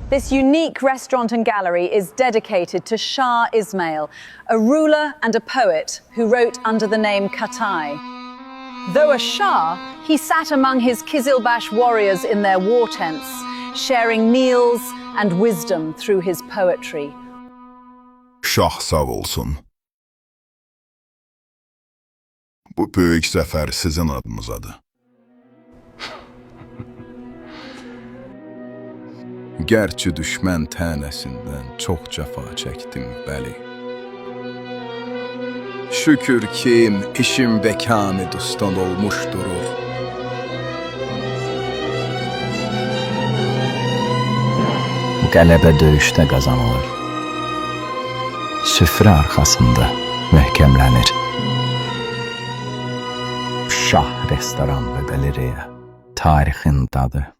This unique restaurant and gallery is dedicated to Shah Ismail, a ruler and a poet who wrote under the name Qatai. Though a Shah, he sat among his Kizilbash warriors in their war tents, sharing meals and wisdom through his poetry. Şah sağ olsun. Bu büyük zafer sizin adınızadır. Gerçi düşmən tənəsindən çox cəfa çəkdim, bəli. Şükür ki, işim bekamı dostan olmuş durur. Bu qələbə döyüşdə qazanılır. Süfrə arxasında möhkəmlənir. Şah restoran və qaleriya, tarixin dadı.